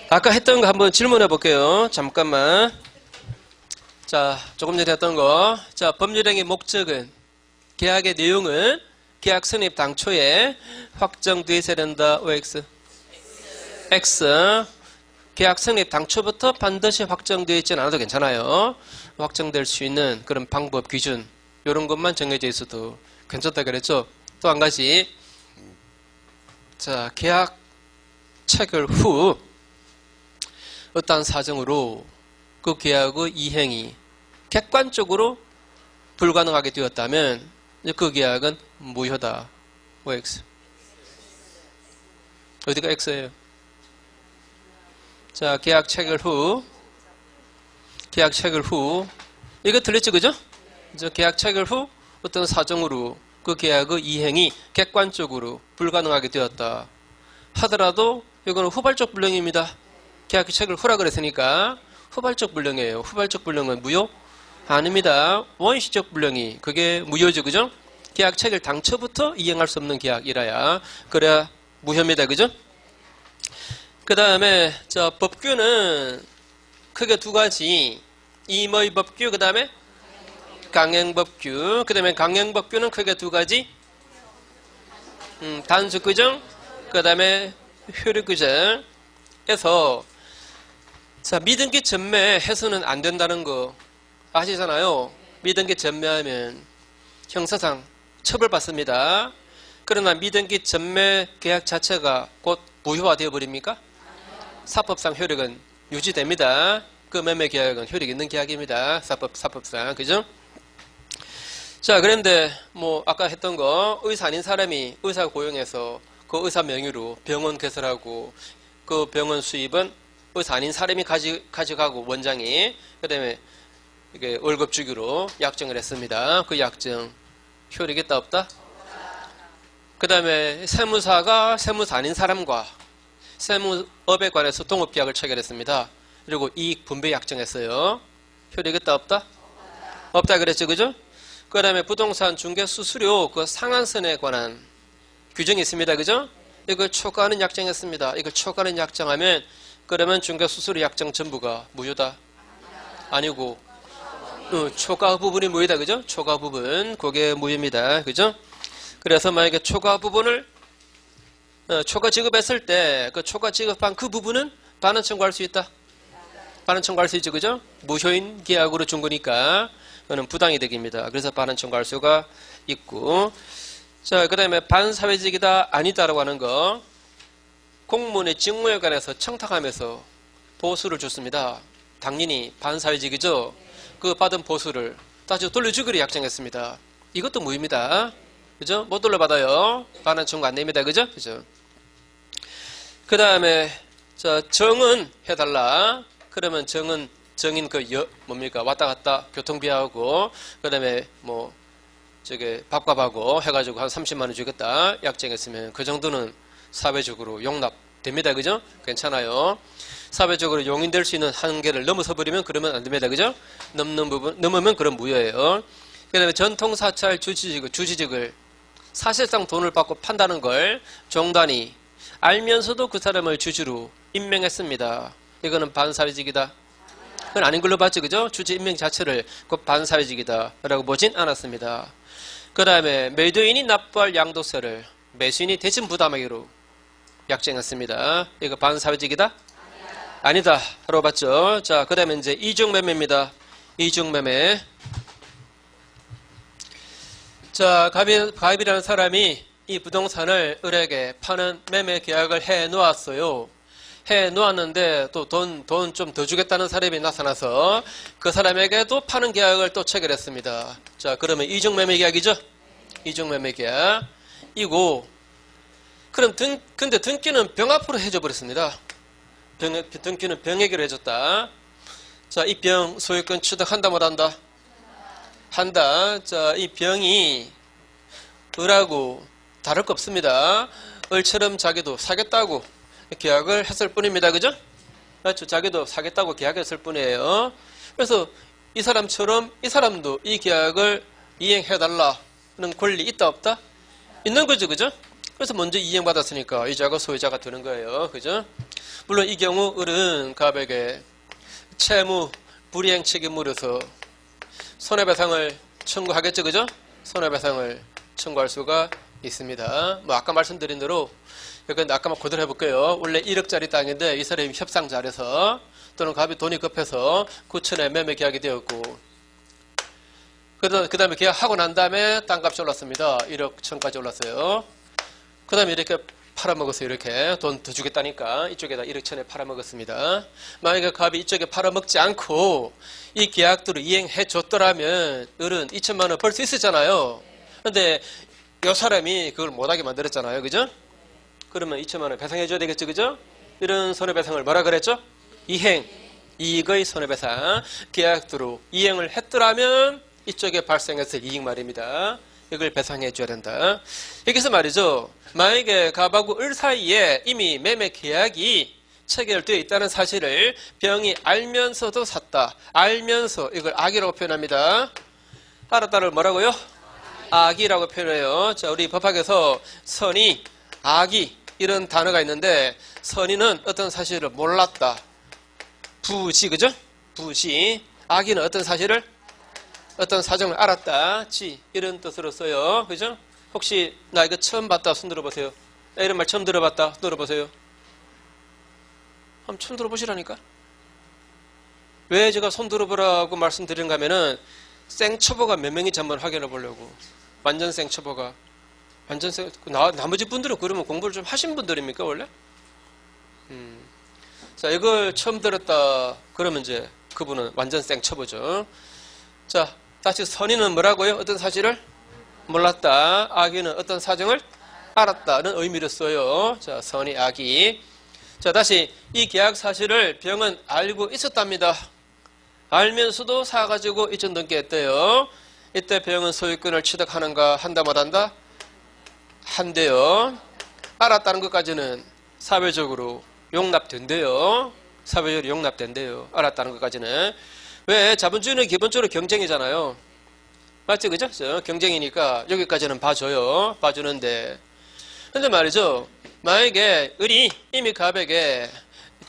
아까 했던 거 한번 질문해 볼게요. 잠깐만. 자, 조금 전에 했던 거. 자, 법률행위 목적은, 계약의 내용은 계약 성립 당초에 확정되어 있어야 된다. OX. X. 계약 성립 당초부터 반드시 확정되어 있지는 않아도 괜찮아요. 확정될 수 있는 그런 방법, 기준, 이런 것만 정해져 있어도 괜찮다 그랬죠. 또 한 가지. 자, 계약 체결 후 어떠한 사정으로 그 계약의 이행이 객관적으로 불가능하게 되었다면 그 계약은 무효다. OX. 어디가 X예요? 자, 계약 체결 후 이거 틀렸죠, 그죠? 계약 체결 후 어떤 사정으로 그 계약의 이행이 객관적으로 불가능하게 되었다 하더라도 이거는 후발적 불능입니다. 계약 체결 후라 그랬으니까 후발적 불능이에요. 후발적 불능은 무효? 아닙니다. 원시적 불능이 그게 무효죠, 그죠? 계약 체결 당초부터 이행할 수 없는 계약이라야 그래야 무효입니다, 그죠? 그 다음에 저 법규는 크게 두 가지. 임의 법규, 그 다음에 강행법규. 그 다음에 강행법규는 크게 두 가지. 단수규정, 그 다음에 효력규정에서 자, 미등기 전매 해서는 안 된다는 거 아시잖아요. 미등기 전매하면 형사상 처벌받습니다. 그러나 미등기 전매 계약 자체가 곧 무효화되어 버립니까? 사법상 효력은 유지됩니다. 그 매매 계약은 효력 있는 계약입니다. 사법상, 그죠? 자, 그런데 뭐 아까 했던 거 의사 아닌 사람이 의사 고용해서 그 의사 명의로 병원 개설하고 그 병원 수입은 의사 아닌 사람이 가져가고 원장이 그다음에 이게 월급 주기로 약정을 했습니다. 그 약정 효력 있다 없다? 그다음에 세무사가 세무사 아닌 사람과 세무업에 관해서 동업계약을 체결했습니다. 그리고 이익 분배 약정했어요. 효력 있다 없다? 없다 그랬죠, 그죠? 그 다음에 부동산 중개 수수료 그 상한선에 관한 규정이 있습니다, 그죠? 이걸 초과하는 약정했습니다. 이걸 초과하는 약정하면 그러면 중개 수수료 약정 전부가 무효다? 아니고 초과 부분이 무효다, 그죠? 초과 부분 그게 무효입니다, 그죠? 그래서 만약에 초과 부분을 초과 지급했을 때 그 초과 지급한 그 부분은 반환 청구할 수 있다. 반환 청구할 수 있죠, 그죠? 무효인 계약으로 준 거니까 그거는 부당이득입니다. 그래서 반환 청구할 수가 있고, 자, 그다음에 반사회직이다 아니다라고 하는 거 공무원의 직무에 관해서 청탁하면서 보수를 줬습니다. 당연히 반사회직이죠. 그 받은 보수를 다시 돌려주기로 약정했습니다. 이것도 무효입니다. 그죠? 못 돌려받아요. 반환 청구 안 됩니다. 그죠? 그죠? 그 다음에 자, 정은 해달라. 그러면 정은 정인 뭡니까? 왔다 갔다 교통비하고 그 다음에 뭐 저게 밥값하고 해가지고 한 30만 원 주겠다 약정했으면 그 정도는 사회적으로 용납됩니다. 그죠? 괜찮아요. 사회적으로 용인될 수 있는 한계를 넘어서 버리면 그러면 안 됩니다. 그죠? 넘으면 그럼 무효예요. 그 다음에 전통사찰 주지직을 사실상 돈을 받고 판다는 걸 종단이 알면서도 그 사람을 주주로 임명했습니다. 이거는 반사회직이다. 그건 아닌 걸로 봤죠, 그죠? 주주 임명 자체를 곧 반사회직이다 라고 보진 않았습니다. 그 다음에 매도인이 납부할 양도세를 매수인이 대신 부담하기로 약정했습니다. 이거 반사회직이다? 아니다 라고 봤죠. 자, 그 다음에 이제 이중매매입니다. 이중매매. 자, 가입이라는 사람이 이 부동산을 을에게 파는 매매 계약을 해 놓았어요. 해 놓았는데 또 돈 좀 더 주겠다는 사람이 나타나서 그 사람에게도 파는 계약을 또 체결했습니다. 자, 그러면 이중매매 계약이죠? 이중매매 계약. 이고, 그럼 근데 등기는 병 앞으로 해줘 버렸습니다. 등기는 병에게로 해줬다. 자, 이 병 소유권 취득한다 못한다? 한다. 자, 이 병이 을하고 다를 거 없습니다. 을처럼 자기도 사겠다고 계약을 했을 뿐입니다. 그죠? 그렇죠. 자기도 사겠다고 계약했을 뿐이에요. 그래서 이 사람처럼 이 사람도 이 계약을 이행해달라는 권리 있다 없다? 있는 거죠. 그죠? 그래서 먼저 이행받았으니까 이자가 소유자가 되는 거예요. 그죠? 물론 이 경우 을은 갑에게 채무 불이행 책임으로서 손해배상을 청구하겠죠, 그죠? 손해배상을 청구할 수가 있습니다. 뭐 아까 말씀드린 대로 이건 아까 그대로 해볼게요. 원래 1억짜리 땅인데 이 사람이 협상 잘해서 또는 갑이 돈이 급해서 9천에 매매 계약이 되었고, 그 다음에 계약하고 난 다음에 땅값이 올랐습니다. 1억 1천까지 올랐어요. 그 다음에 이렇게 팔아먹었어요. 이렇게 돈 더 주겠다니까 이쪽에다 1억 1천에 팔아먹었습니다. 만약에 갑이 이쪽에 팔아먹지 않고 이 계약들을 이행해 줬더라면 을은 2천만 원 벌 수 있었잖아요. 근데 이 사람이 그걸 못하게 만들었잖아요. 그죠? 그러면 2천만 원 배상해 줘야 되겠죠. 그죠? 이런 손해배상을 뭐라 그랬죠? 이행, 이익의 손해배상. 계약대로 이행을 했더라면 이쪽에 발생했을 이익 말입니다. 이걸 배상해 줘야 된다. 여기서 말이죠. 만약에 갑하고 을 사이에 이미 매매 계약이 체결되어 있다는 사실을 병이 알면서도 샀다. 알면서 이걸 악이라고 표현합니다. 알았다를 뭐라고요? 악이라고 표현해요. 자, 우리 법학에서 선의, 악의 이런 단어가 있는데 선의는 어떤 사실을 몰랐다. 부지, 그죠? 부지. 악의는 어떤 사실을 어떤 사정을 알았다. 지 이런 뜻으로 써요. 그죠? 혹시 나 이거 처음 봤다 손 들어보세요. 이런 말 처음 들어봤다 손 들어보세요. 한번 처음 들어보시라니까. 왜 제가 손 들어보라고 말씀드리는가 하면은 생초보가 몇 명인지 한번 확인해 보려고. 완전 생초보가. 완전 생 나머지 분들은 그러면 공부를 좀 하신 분들입니까 원래? 자, 이걸 처음 들었다 그러면 이제 그분은 완전 생초보죠. 자, 다시 선의는 뭐라고요? 어떤 사실을 몰랐다. 악의는 어떤 사정을 알았다는 의미로 써요. 자, 선의, 악의. 자, 다시 이 계약 사실을 병은 알고 있었답니다. 알면서도 사가지고 2천 넘게 했대요. 이때 병은 소유권을 취득하는가 한다 못한다? 한대요. 알았다는 것까지는 사회적으로 용납된대요. 사회적으로 용납된대요. 알았다는 것까지는. 왜? 자본주의는 기본적으로 경쟁이잖아요. 맞죠? 그죠? 경쟁이니까 여기까지는 봐줘요. 봐주는데. 근데 말이죠. 만약에 을이 이미 갑에게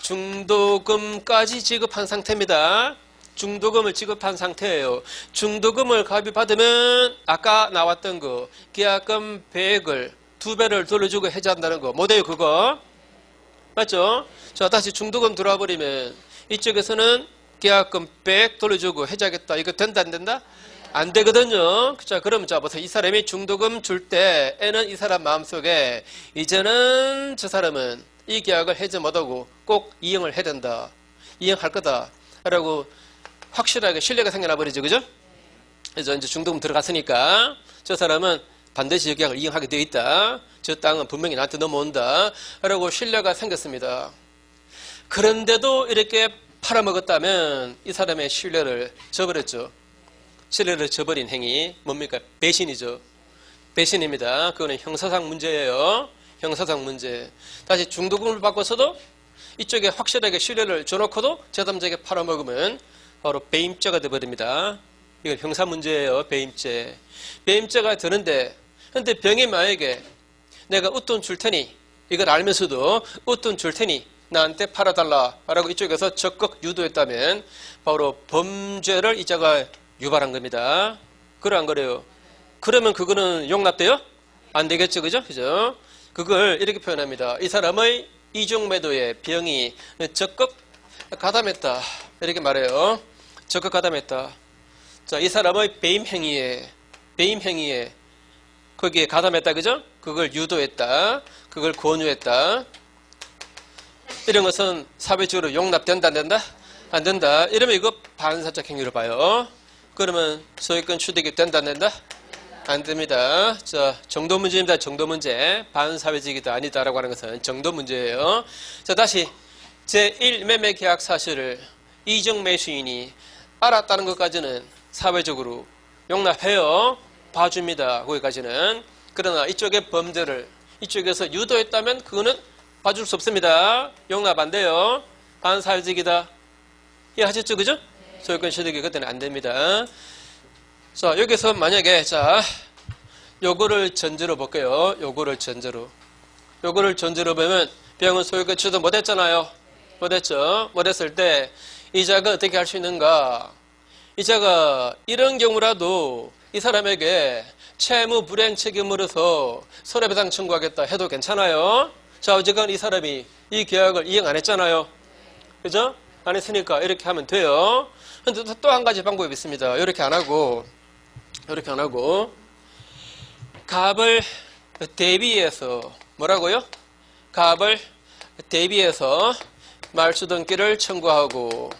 중도금까지 지급한 상태입니다. 중도금을 지급한 상태예요. 중도금을 갑이 받으면 아까 나왔던 거 계약금 100을 2배를 돌려주고 해지한다는 거. 뭐돼요 그거? 맞죠? 자, 다시 중도금 들어와 버리면 이쪽에서는 계약금 100 돌려주고 해지하겠다. 이거 된다 안 된다? 안 되거든요. 자, 그럼 자 보세요. 이 사람이 중도금 줄 때에는 이 사람 마음속에 이제는 저 사람은 이 계약을 해지 못하고 꼭 이행을 해야 된다. 이행할 거다. 라고 확실하게 신뢰가 생겨나 버리죠. 그죠? 그래서 이제 중도금 들어갔으니까 저 사람은 반드시 이 계약을 이행하게 되어 있다. 저 땅은 분명히 나한테 넘어온다. 라고 신뢰가 생겼습니다. 그런데도 이렇게 팔아먹었다면 이 사람의 신뢰를 저버렸죠. 신뢰를 저버린 행위 뭡니까? 배신이죠. 배신입니다. 그거는 형사상 문제예요. 형사상 문제. 다시 중도금을 받고서도 이쪽에 확실하게 신뢰를 줘놓고도 제3자에게 팔아먹으면 바로 배임죄가 되어버립니다. 이건 형사 문제예요. 배임죄. 배임죄가 되는데 근데 병이 만약에 내가 웃돈 줄 테니 이걸 알면서도 웃돈 줄 테니 나한테 팔아달라 라고 이쪽에서 적극 유도했다면 바로 범죄를 이자가 유발한 겁니다. 그래 안 그래요? 그러면 그거는 용납돼요? 안 되겠죠. 그죠? 그죠? 그걸 이렇게 표현합니다. 이 사람의 이중매도에 병이 적극 가담했다. 이렇게 말해요. 적극 가담했다. 자, 이 사람의 배임행위에 거기에 가담했다. 그죠? 그걸 유도했다. 그걸 권유했다. 이런 것은 사회적으로 용납된다 안 된다? 안 된다. 이러면 이거 반사적 행위로 봐요. 그러면 소유권 취득이 된다 안 된다? 안 됩니다. 자, 정도 문제입니다. 정도 문제. 반사회적이다 아니다라고 하는 것은 정도 문제예요. 자, 다시 제1 매매 계약 사실을 이중 매수인이 알았다는 것까지는 사회적으로 용납해요. 봐줍니다. 거기까지는. 그러나 이쪽의 범죄를 이쪽에서 유도했다면 그거는 봐줄 수 없습니다. 용납 안 돼요. 반사회적이다. 이해하셨죠? 그죠? 소유권 취득이 그때는 안 됩니다. 자, 여기서 만약에 자, 요거를 전제로 볼게요. 요거를 전제로 보면 병은 소유권 취득 못했잖아요. 못했죠. 못했을 때 이자가 어떻게 할 수 있는가? 이자가 이런 경우라도 이 사람에게 채무 불이행 책임으로서 손해배상 청구하겠다 해도 괜찮아요. 자, 어쨌건 이 사람이 이 계약을 이행 안 했잖아요. 그죠? 안 했으니까 이렇게 하면 돼요. 근데 또 한 가지 방법이 있습니다. 이렇게 안 하고 값을 대비해서 뭐라고요? 값을 대비해서 말소등기를 청구하고,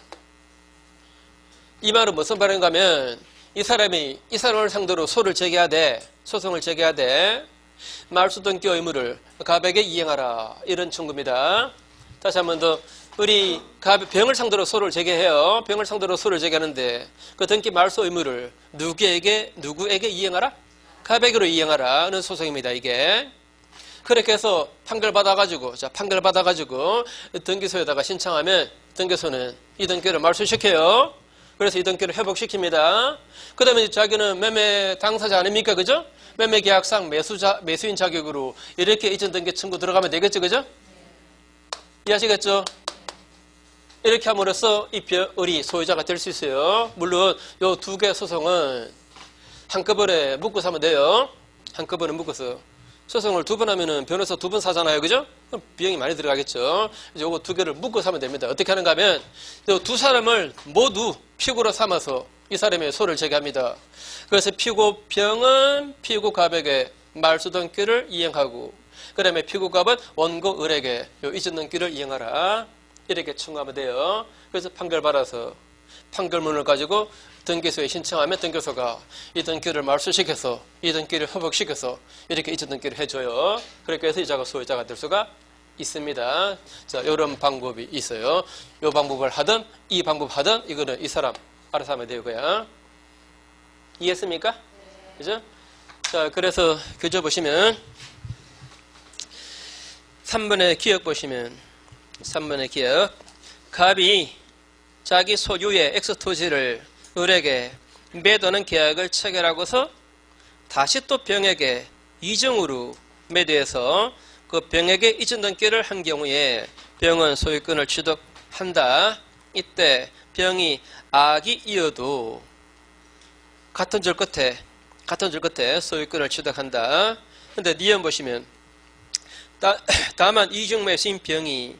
이 말은 무슨 말인가 하면 이 사람이 이 사람을 상대로 소송을 제기해야 돼. 말소등기 의무를 갑에게 이행하라, 이런 청구입니다. 다시 한 번 더, 우리 병을 상대로 소를 제기해요. 병을 상대로 소를 제기하는데 그 등기 말소 의무를 누구에게 이행하라? 갑에게로 이행하라는 소송입니다. 이게 그렇게 해서 판결 받아가지고 등기소에다가 신청하면 등기소는 이 등기를 말소시켜요. 그래서 이 등기를 회복시킵니다. 그 다음에 자기는 매매 당사자 아닙니까? 그죠? 매매 계약상 매수인 자격으로 이렇게 이전 등기 청구 들어가면 되겠죠? 그죠? 이해하시겠죠? 이렇게 함으로써 우리 소유자가 될 수 있어요. 물론 요 두 개 소송은 한꺼번에 묶어서 하면 돼요. 한꺼번에 묶어서. 소송을 두 번 하면은 변호사 두 번 사잖아요. 그죠? 그럼 비용이 많이 들어가겠죠. 이제 요거 두 개를 묶어서 하면 됩니다. 어떻게 하는가 하면 두 사람을 모두 피고로 삼아서 이 사람의 소를 제기합니다. 그래서 피고병은 피고갑에게 말소등기를 이행하고, 그 다음에 피고갑은 원고을에게 요 이전등기를 이행하라, 이렇게 청구하면 돼요. 그래서 판결 받아서 판결문을 가지고 등기소에 신청하면 등기소가 이 등기를 말소시켜서 이 등기를 회복시켜서 이렇게 이전 등기를 해줘요. 그렇게 해서 이자가 소유자가 될 수가 있습니다. 자, 이런 방법이 있어요. 이 방법을 하든 이 방법 하든 이거는 이 사람 알아서 하면 되고요. 이해했습니까? 그죠? 자, 그래서 교재 보시면 3번의 기억 보시면 3번의 기억, 갑이 자기 소유의 X토지를 을에게 매도하는 계약을 체결하고서 다시 또 병에게 이중으로 매도해서 그 병에게 이전 등기를 한 경우에 병은 소유권을 취득한다. 이때 병이 악이 이어도 같은 절 끝에 소유권을 취득한다. 근데 니은 보시면 다만 이중매수인 병이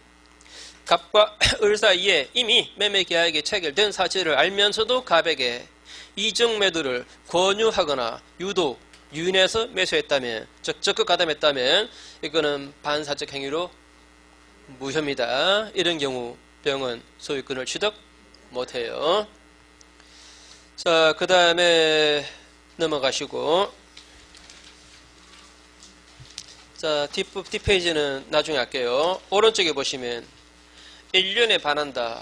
갑과 을 사이에 이미 매매 계약이 체결된 사실을 알면서도 갑에게 이중 매도를 권유하거나 유도, 유인해서 매수했다면, 즉 적극 가담했다면 이거는 반사적 행위로 무효입니다. 이런 경우 병은 소유권을 취득 못해요. 자, 그 다음에 넘어가시고, 자, 뒷페이지는 나중에 할게요. 오른쪽에 보시면 1년에 반한다.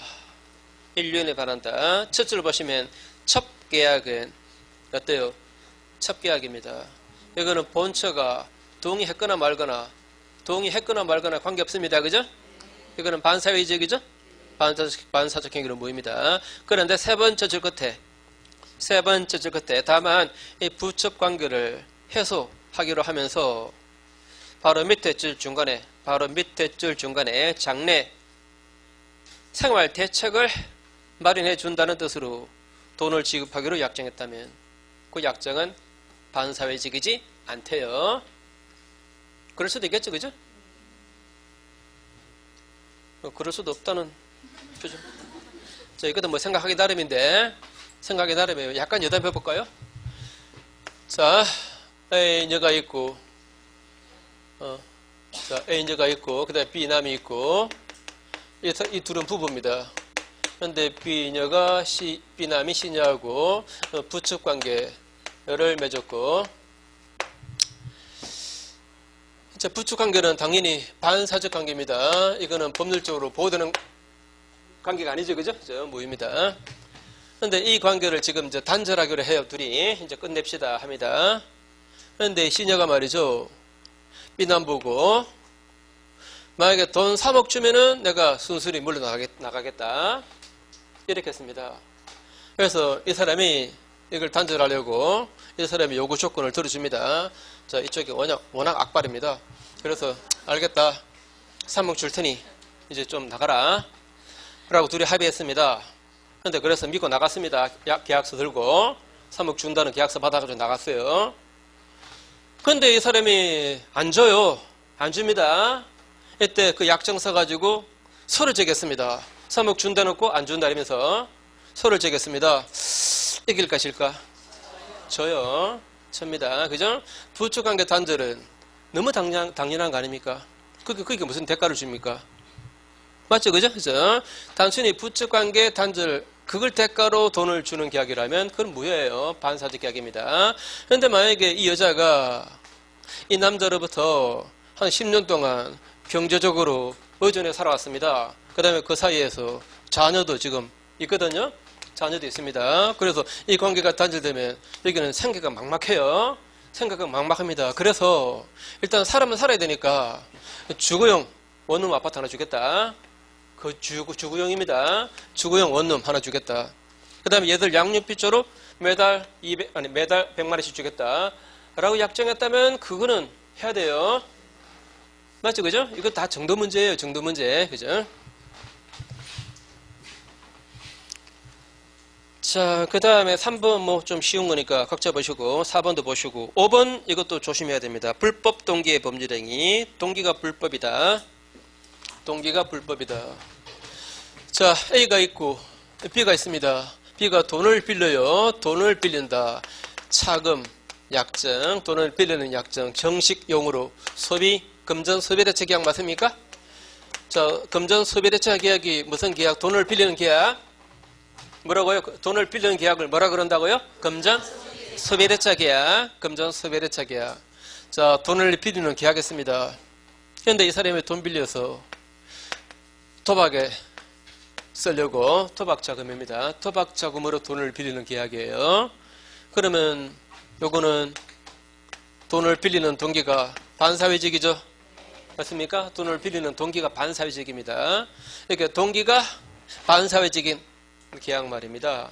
첫 줄 보시면 첩계약은 어때요? 첩계약입니다. 이거는 본처가 동의했거나 말거나 관계없습니다. 그죠? 이거는 반사회적이죠? 반사적 행위로 모입니다. 그런데 세 번째 줄 끝에 다만 이 부첩 관계를 해소하기로 하면서 바로 밑에 줄 중간에 장래 생활 대책을 마련해 준다는 뜻으로 돈을 지급하기로 약정했다면 그 약정은 반사회적이지 않대요. 그럴 수도 있겠죠, 그죠? 그럴 수도 없다는 표정. 자, 이것도 뭐 생각하기 나름인데, 약간 여담해 볼까요? 자, A녀가 있고, A녀가 있고, 그 다음에 B남이 있고, 이 둘은 부부입니다. 그런데 B녀가 B남이 C녀하고 부축 관계를 맺었고, 부축 관계는 당연히 반사적 관계입니다. 이거는 법률적으로 보호되는 관계가 아니죠, 그죠? 무효입니다. 그런데 이 관계를 지금 이제 단절하기로 해요. 둘이 이제 끝냅시다 합니다. 그런데 C녀가 말이죠, B남 보고 만약에 돈 3억 주면은 내가 순순히 물러나가겠다. 이렇게 했습니다. 그래서 이 사람이 이걸 단절하려고 이 사람이 요구 조건을 들어줍니다. 자, 이쪽이 워낙 악발입니다. 그래서 알겠다. 3억 줄 테니 이제 좀 나가라 라고 둘이 합의했습니다. 근데 그래서 믿고 나갔습니다. 계약서 들고 3억 준다는 계약서 받아가지고 나갔어요. 근데 이 사람이 안 줘요. 안 줍니다. 이때 그 약정 써가지고 서로 재겠습니다. 3억 준다 놓고 안 준다 이러면서 서로 재겠습니다. 이길까 질까? 저요. 접니다. 그죠? 부축관계 단절은 너무 당연한 거 아닙니까? 그게 무슨 대가를 줍니까? 맞죠? 그죠? 그죠? 단순히 부축관계 단절, 그걸 대가로 돈을 주는 계약이라면 그건 무효예요. 반사적 계약입니다. 그런데 만약에 이 여자가 이 남자로부터 한 10년 동안 경제적으로 의존해 살아왔습니다. 그 다음에 그 사이에서 자녀도 지금 있거든요. 자녀도 있습니다. 그래서 이 관계가 단절되면 여기는 생계가 막막해요. 생각은 막막합니다. 그래서 일단 사람은 살아야 되니까 주거용 원룸 아파트 하나 주겠다. 그 주거용입니다. 주거용 원룸 하나 주겠다. 그 다음에 얘들 양육비조로 매달 100만원씩 주겠다. 라고 약정했다면 그거는 해야 돼요. 맞죠? 그죠? 이거 다 정도 문제예요. 정도 문제. 그죠? 자, 그 다음에 3번 뭐 좀 쉬운 거니까 각자 보시고 4번도 보시고 5번 이것도 조심해야 됩니다. 불법 동기의 법률행위. 동기가 불법이다. 동기가 불법이다. 자, A가 있고 B가 있습니다. B가 돈을 빌려요. 돈을 빌린다. 차금, 약정, 돈을 빌리는 약정, 정식 용어로 소비, 금전 소비대체 계약 맞습니까? 자, 금전 소비대체 계약이 무슨 계약? 돈을 빌리는 계약. 뭐라고요? 돈을 빌리는 계약을 뭐라 그런다고요? 금전 소비대차 계약. 금전 소비대차 계약. 자, 돈을 빌리는 계약했습니다. 그런데 이 사람이 돈 빌려서 도박에 쓰려고 도박 자금입니다. 도박 자금으로 돈을 빌리는 계약이에요. 그러면 요거는 돈을 빌리는 동기가 반사회적이죠? 맞습니까? 돈을 빌리는 동기가 반사회적입니다. 이렇게 동기가 반사회적인 계약 말입니다.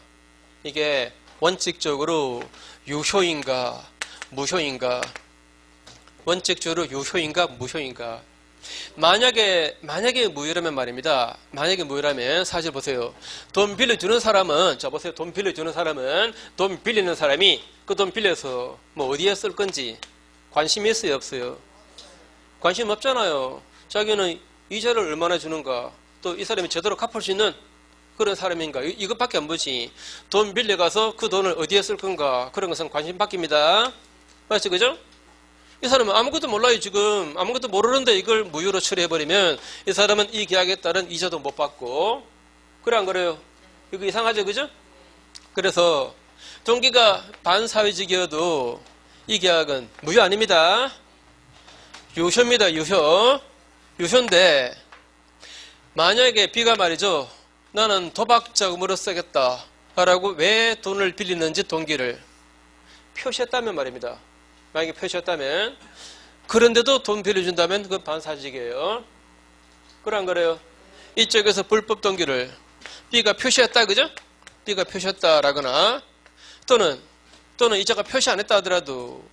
이게 원칙적으로 유효인가 무효인가? 원칙적으로 유효인가 무효인가? 만약에 무효라면 말입니다. 만약에 무효라면 사실 보세요. 돈 빌려주는 사람은, 자 보세요. 돈 빌려주는 사람은 돈 빌리는 사람이 그 돈 빌려서 뭐 어디에 쓸 건지 관심이 있어요 없어요? 관심 없잖아요. 자기는 이자를 얼마나 주는가, 또 이 사람이 제대로 갚을 수 있는 그런 사람인가, 이것밖에 안 보지. 돈 빌려가서 그 돈을 어디에 쓸 건가, 그런 것은 관심 바뀝니다. 맞죠? 그죠? 이 사람은 아무것도 몰라요. 지금 아무것도 모르는데 이걸 무효로 처리해버리면 이 사람은 이 계약에 따른 이자도 못 받고, 그래 안 그래요? 이거 이상하죠? 그죠? 그래서 동기가 반사회적이어도 이 계약은 무효 아닙니다. 유효입니다. 유효인데 만약에 B가 말이죠, 나는 도박 자금으로 쓰겠다 라고 왜 돈을 빌리는지 동기를 표시했다면 말입니다. 만약에 표시했다면, 그런데도 돈 빌려준다면 그건 반사직이에요. 그래 안 그래요? 이쪽에서 불법 동기를 B가 표시했다, 그죠? B가 표시했다라거나 또는 이자가 표시 안 했다 하더라도,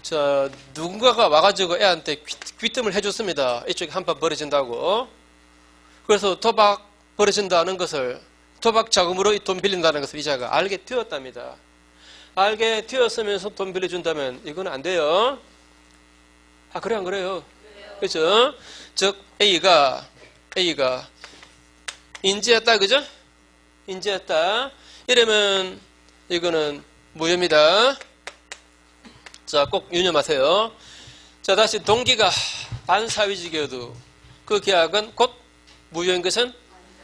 자, 누군가가 와가지고 애한테 귀뜸을 해줬습니다. 이쪽에 한 판 벌어진다고. 그래서 도박 벌어진다는 것을, 도박 자금으로 이 돈 빌린다는 것을 이자가 알게 되었답니다. 알게 되었으면서 돈 빌려준다면 이건 안 돼요. 아, 그래 안 그래요? 그죠? 즉 A가 인지했다, 그죠? 인지했다. 이러면 이거는 무효입니다. 자, 꼭 유념하세요. 자, 다시 동기가 반사회적이어도 그 계약은 곧 무효인 것은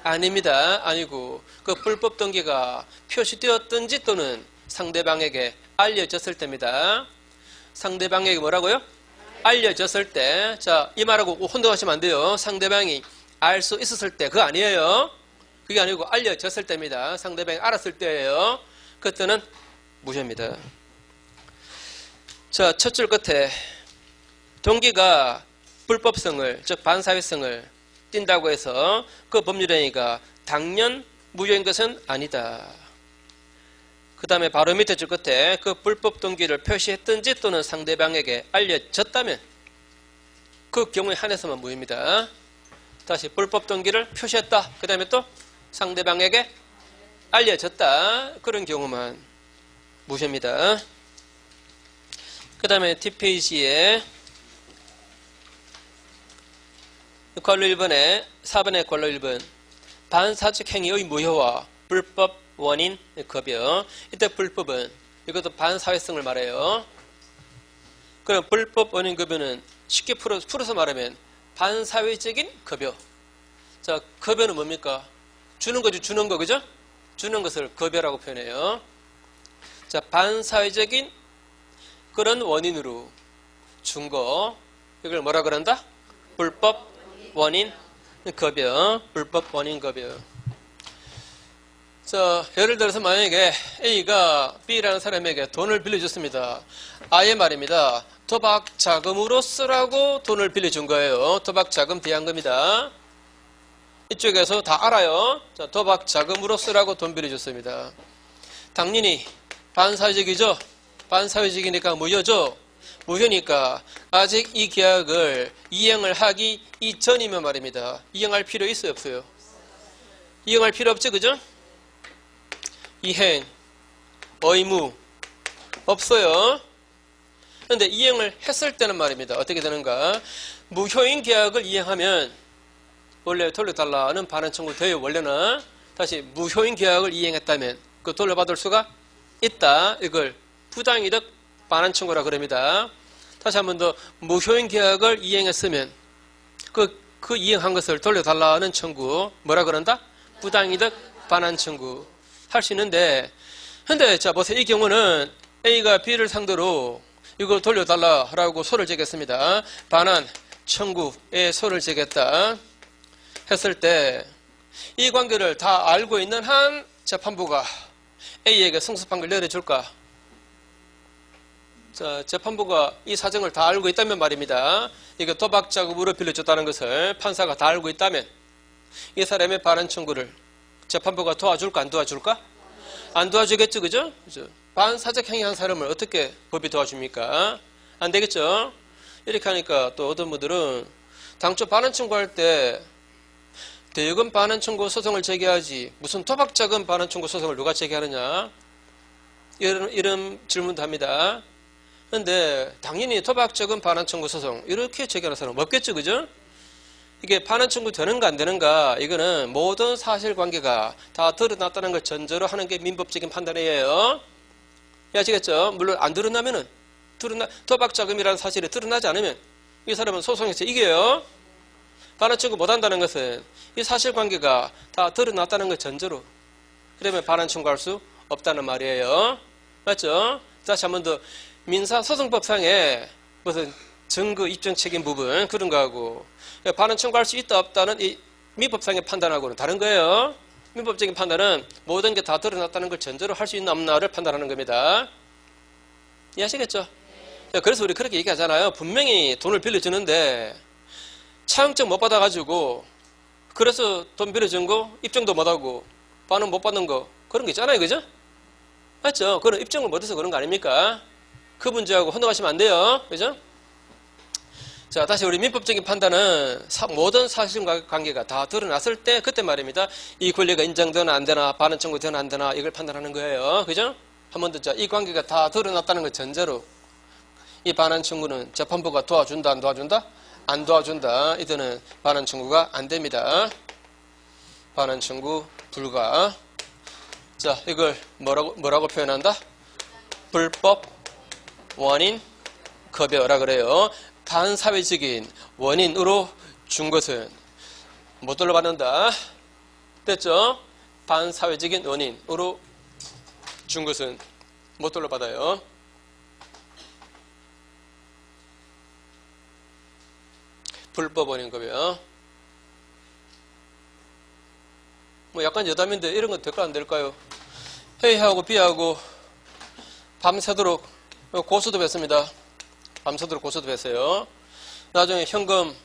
아닙니다. 아니고 그 불법 동기가 표시되었든지 또는 상대방에게 알려졌을 때입니다. 상대방에게 뭐라고요? 알려졌을 때. 자, 이 말하고 혼동하시면 안 돼요. 상대방이 알 수 있었을 때, 그거 아니에요. 그게 아니고 알려졌을 때입니다. 상대방이 알았을 때예요. 그때는 무효입니다. 자, 첫 줄 끝에 동기가 불법성을, 즉 반사회성을 띈다고 해서 그 법률행위가 당연 무효인 것은 아니다. 그 다음에 바로 밑에 줄 끝에 그 불법 동기를 표시했든지 또는 상대방에게 알려졌다면 그 경우에 한해서만 무효입니다. 다시 불법 동기를 표시했다. 그 다음에 또 상대방에게 알려졌다. 그런 경우만 무효입니다. 그 다음에 뒷페이지에 괄호 1번에 4번의 괄호 1번 반사적 행위의 무효와 불법 원인 급여. 이때 불법은 이것도 반사회성을 말해요. 그럼 불법 원인 급여는 쉽게 풀어서 말하면 반사회적인 급여. 자, 급여는 뭡니까? 주는 거지, 주는 거, 그죠? 주는 것을 급여라고 표현해요. 자, 반사회적인 그런 원인으로 준 거, 이걸 뭐라 그런다? 불법 원인 급여. 불법 원인 급여. 자, 예를 들어서 만약에 A가 B라는 사람에게 돈을 빌려줬습니다. 아예 말입니다. 도박 자금으로 쓰라고 돈을 빌려준 거예요. 도박 자금 비한금이다. 이쪽에서 다 알아요. 자, 도박 자금으로 쓰라고 돈 빌려줬습니다. 당연히 반사회적이죠. 반사회적이니까 무효죠. 무효니까 아직 이 계약을 이행을 하기 이전이면 말입니다. 이행할 필요 있어요, 없어요? 이행할 필요 없죠, 그죠? 이행, 의무 없어요. 그런데 이행을 했을 때는 말입니다. 어떻게 되는가? 무효인 계약을 이행하면 원래 돌려달라는 반환 청구 돼요. 원래는 다시 무효인 계약을 이행했다면 그 돌려받을 수가 있다. 이걸 부당이득 반환 청구라 그럽니다. 다시 한 번 더 무효인 계약을 이행했으면 그 이행한 것을 돌려달라는 청구 뭐라 그런다? 부당이득 반환 청구 할 수 있는데, 근데 자 보세요. 이 경우는 A가 B를 상대로 이걸 돌려달라라고 소를 제겠습니다. 반환 청구에 소를 제겠다 했을 때 이 관계를 다 알고 있는 한 재판부가 A에게 승소판결 내려줄까? 자, 재판부가 이 사정을 다 알고 있다면 말입니다. 이게 도박 자금으로 빌려줬다는 것을 판사가 다 알고 있다면 이 사람의 반환 청구를 재판부가 도와줄까 안 도와줄까? 안 도와주겠죠, 그죠? 반사적 행위한 사람을 어떻게 법이 도와줍니까? 안 되겠죠? 이렇게 하니까 또 어떤 분들은 당초 반환 청구할 때 대여금 반환 청구 소송을 제기하지 무슨 도박자금 반환 청구 소송을 누가 제기하느냐? 이런 질문도 합니다. 그런데 당연히 도박자금 반환 청구 소송 이렇게 제기하는 사람은 없겠죠, 그죠? 이게 반환 청구 되는가 안 되는가 이거는 모든 사실관계가 다 드러났다는 걸 전제로 하는 게 민법적인 판단이에요. 아시겠죠? 물론 안 드러나면은 도박자금이라는 사실이 드러나지 않으면 이 사람은 소송에서 이겨요. 반환 청구 못한다는 것은 이 사실관계가 다 드러났다는 걸 전제로 그러면 반환 청구할 수 없다는 말이에요. 맞죠? 다시 한 번 더 민사소송법상에 무슨 증거 입증 책임 부분 그런 거하고 반환 청구할 수 있다 없다는 이 민법상의 판단하고는 다른 거예요. 민법적인 판단은 모든 게 다 드러났다는 걸 전제로 할 수 있나 없나를 판단하는 겁니다. 이해하시겠죠? 그래서 우리 그렇게 얘기하잖아요. 분명히 돈을 빌려주는데 차용증 못 받아가지고 그래서 돈 빌려준 거 입증도 못하고 반환 못 받는 거 그런 거 있잖아요. 그죠? 맞죠? 그런 입증을 못해서 그런 거 아닙니까? 그 문제하고 혼동하시면 안 돼요. 그죠? 자, 다시 우리 민법적인 판단은 모든 사실관계가 다 드러났을 때 그때 말입니다. 이 권리가 인정되나 안 되나 반환 청구되나 안 되나 이걸 판단하는 거예요. 그죠? 한 번 더 자, 이 관계가 다 드러났다는 걸 전제로 이 반환 청구는 재판부가 도와준다 안 도와준다? 안 도와준다. 이때는 반환 청구가 안 됩니다. 반환 청구 불가. 자, 이걸 뭐라고 표현한다? 불법 원인 급여라 그래요. 반사회적인 원인으로 준 것은 못 돌려받는다. 됐죠? 반사회적인 원인으로 준 것은 못 돌려받아요. 불법 원인 급여. 뭐 약간 여담인데 이런 건 될까 안 될까요? A하고 B하고 밤새도록 고소도 했습니다. 밤새도록 고소도 했어요. 나중에 현금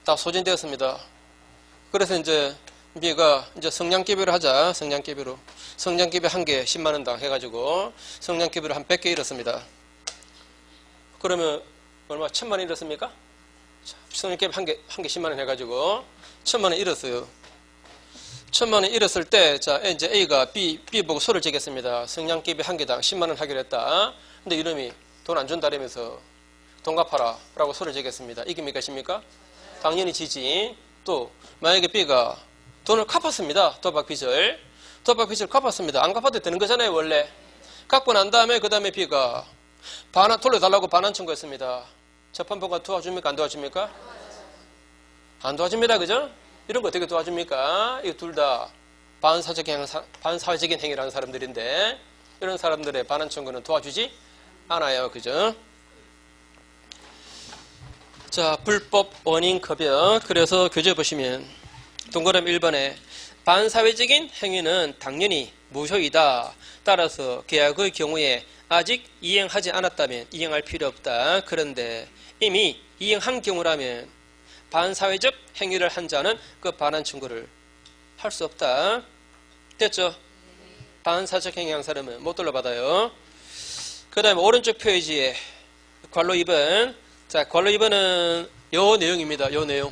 다 소진되었습니다. 그래서 이제 B가 이제 성냥개비를 하자. 성냥개비로. 성냥개비 한 개 10만 원당 해가지고 성냥개비를 한 100개 잃었습니다. 그러면 얼마? 1000만 원 잃었습니까? 성냥개비 한 개 10만 원 해가지고 1000만 원 잃었어요. 1000만 원 잃었을 때, 자, 이제 A가 B 보고 소를 지겠습니다. 성냥개비 한 개당 10만 원 하기로 했다. 근데 이놈이 돈 안 준다라면서 돈 갚아라 라고 소를 지겠습니다. 이깁니까, 십니까? 당연히 지지. 또, 만약에 B가 돈을 갚았습니다. 도박 빚을 갚았습니다. 안 갚아도 되는 거잖아요, 원래. 갚고 난 다음에, 그 다음에 B가 돌려달라고 반환 청구했습니다. 재판부가 도와줍니까? 안 도와줍니까? 안 도와줍니다. 그죠? 이런 거 어떻게 도와줍니까? 이 둘 다 반사회적인 행위를 하는 사람들인데, 이런 사람들의 반환 청구는 도와주지 않아요. 그죠? 자, 불법 원인급여. 그래서 교재 보시면 동그라미 1번에 반사회적인 행위는 당연히 무효이다. 따라서 계약의 경우에 아직 이행하지 않았다면 이행할 필요 없다. 그런데 이미 이행한 경우라면 반사회적 행위를 한 자는 그 반환 청구를 할 수 없다. 됐죠? 반사회적 행위한 사람은 못 돌려받아요. 그 다음에 오른쪽 페이지에 괄호 2번. 자, 괄호 2번은 요 내용입니다. 요 내용.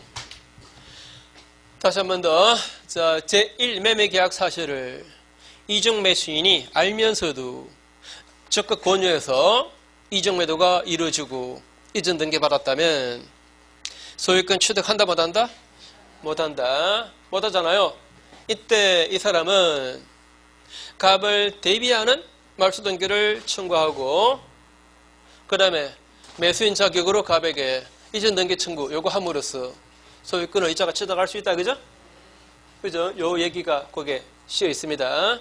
다시 한 번 더. 자, 제1매매계약 사실을 이중 매수인이 알면서도 적극 권유해서 이중 매도가 이루어지고 이전 등기 받았다면 소유권 취득한다 못한다? 못한다. 못하잖아요. 이때 이 사람은 갑을 대비하는 말소 등기를 청구하고 그 다음에 매수인 자격으로 갑에게 이전 등기 청구 요구함으로써 소유권을 이자가 취득할 수 있다. 그죠? 그죠? 요 얘기가 거기에 씌어 있습니다.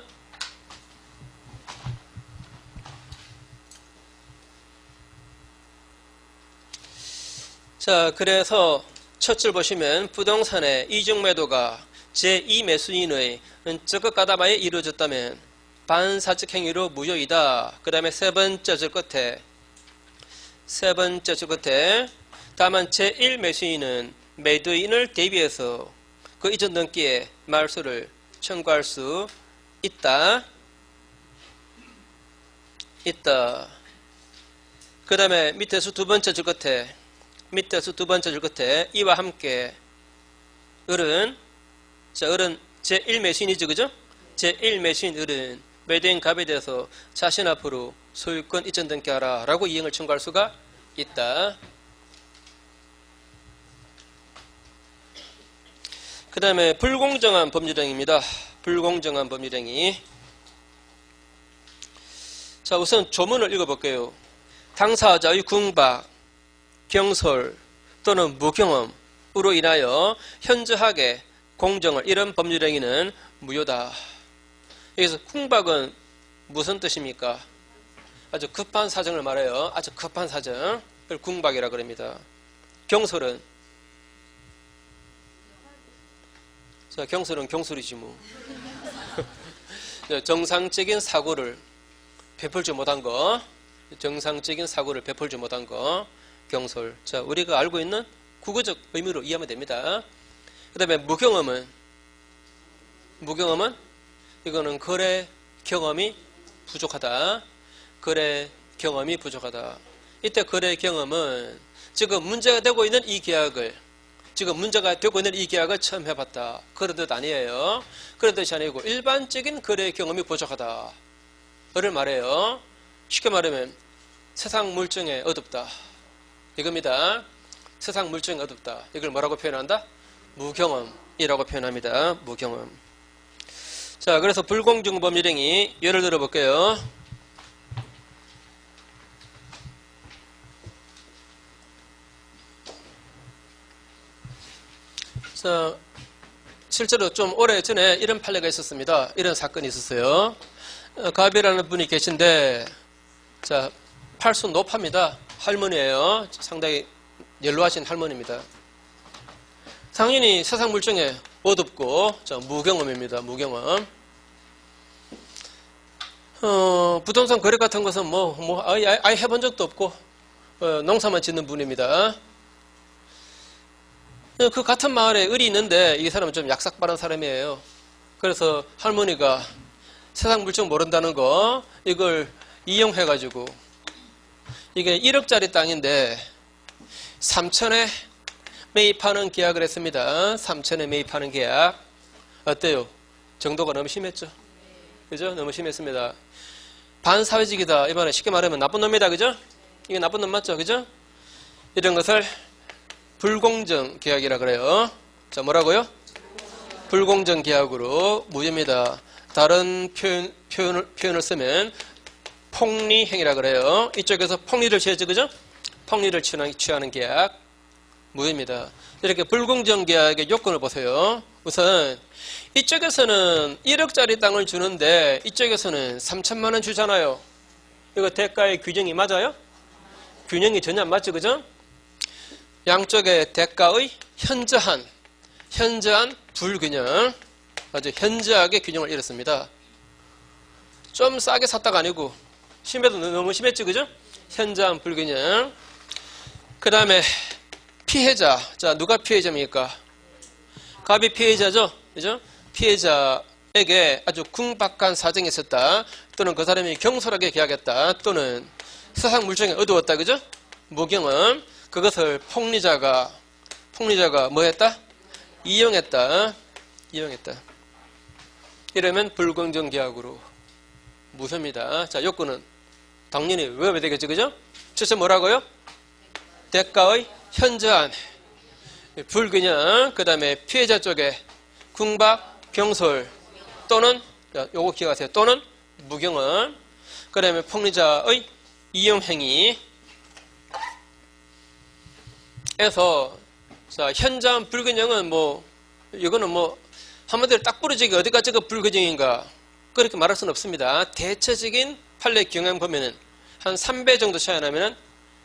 자, 그래서 첫 줄 보시면 부동산의 이중 매도가 제2 매수인의 적극 가담하에 이루어졌다면 반사적 행위로 무효이다. 그 다음에 세 번째 줄 끝에 다만 제1 매수인은 매도인을 대비해서 그 이전 등기에 말소를 청구할 수 있다. 그 다음에 밑에서 두 번째 줄 끝에 이와 함께 을은 제1 매수인이죠. 그죠? 제1 매수인 을은 매도인 갑에 대해서 자신 앞으로 소유권 이전 등기하라 라고 이행을 청구할 수가 있다. 그 다음에 불공정한 법률행위입니다. 불공정한 법률행위. 자, 우선 조문을 읽어볼게요. 당사자의 궁박, 경솔 또는 무경험으로 인하여 현저하게 공정을 잃은 법률행위는 무효다. 여기서 궁박은 무슨 뜻입니까? 아주 급한 사정을 말해요. 아주 급한 사정. 그걸 궁박이라 그럽니다. 경솔은? 자, 경솔은 경솔이지 뭐. 정상적인 사고를 베풀지 못한 거. 경솔. 자, 우리가 알고 있는 국어적 의미로 이해하면 됩니다. 그 다음에 무경험은 이거는 거래 경험이 부족하다. 이때 거래 경험은 지금 문제가 되고 있는 이 계약을 처음 해봤다. 그런 뜻 아니에요. 그런 뜻이 아니고 일반적인 거래 경험이 부족하다. 를 말해요. 쉽게 말하면 세상 물정에 어둡다. 이겁니다. 세상 물정에 어둡다. 이걸 뭐라고 표현한다? 무경험이라고 표현합니다. 무경험. 자, 그래서 불공정 법률행위 예를 들어 볼게요. 자, 실제로 좀 오래전에 이런 판례가 있었습니다. 이런 사건이 있었어요. 갑이라는 분이 계신데, 자, 팔수 노파입니다. 할머니예요. 상당히 연로하신 할머니입니다. 당연히 세상 물정에 어둡고 무경험입니다. 무경험. 부동산 거래 같은 것은 아예 해본 적도 없고 농사만 짓는 분입니다. 그 같은 마을에 을이 있는데 이 사람은 좀 약삭빠른 사람이에요. 그래서 할머니가 세상 물정 모른다는 거 이걸 이용해가지고 이게 1억짜리 땅인데 3천에 매입하는 계약을 했습니다. 3천에 매입하는 계약. 어때요? 정도가 너무 심했죠? 그죠? 너무 심했습니다. 반사회적이다. 이번에 쉽게 말하면 나쁜 놈이다. 그죠? 이게 나쁜 놈 맞죠? 그죠? 이런 것을 불공정 계약이라 그래요. 자, 뭐라고요? 불공정 계약으로 무효입니다. 다른 표현을 쓰면 폭리행위라 그래요. 이쪽에서 폭리를 취하죠. 그죠? 폭리를 취하는 계약 무효입니다. 이렇게 불공정 계약의 요건을 보세요. 우선 이쪽에서는 1억짜리 땅을 주는데 이쪽에서는 3천만 원 주잖아요. 이거 대가의 규정이 맞아요? 균형이 전혀 안 맞죠. 그죠? 양쪽의 대가의 현저한 불균형, 아주 현저하게 균형을 잃었습니다. 좀 싸게 샀다가 아니고 심해도 너무 심했죠. 그죠? 현저한 불균형. 그 다음에 피해자. 자, 누가 피해자입니까? 갑이 피해자죠. 그죠? 피해자에게 아주 궁박한 사정이 있었다. 또는 그 사람이 경솔하게 계약했다. 또는 세상 물정에 어두웠다. 그죠? 무경험. 그것을 폭리자가 뭐 했다? 이용했다. 이러면 불공정 계약으로 무효입니다. 자, 요건은 당연히 외워야 되겠죠. 그죠? 첫째 뭐라고요? 대가의 현저한 불균형. 그 다음에 피해자 쪽에 궁박, 경솔 또는 요거 기억하세요. 또는 무경험. 그 다음에 폭리자의 이용행위 에서 자, 현저한 불균형은 이거는 한마디로 딱 부러지기 어디까지가 불균형인가 그렇게 말할 수는 없습니다. 대체적인 판례 경향 보면은 한 3배 정도 차이 나면은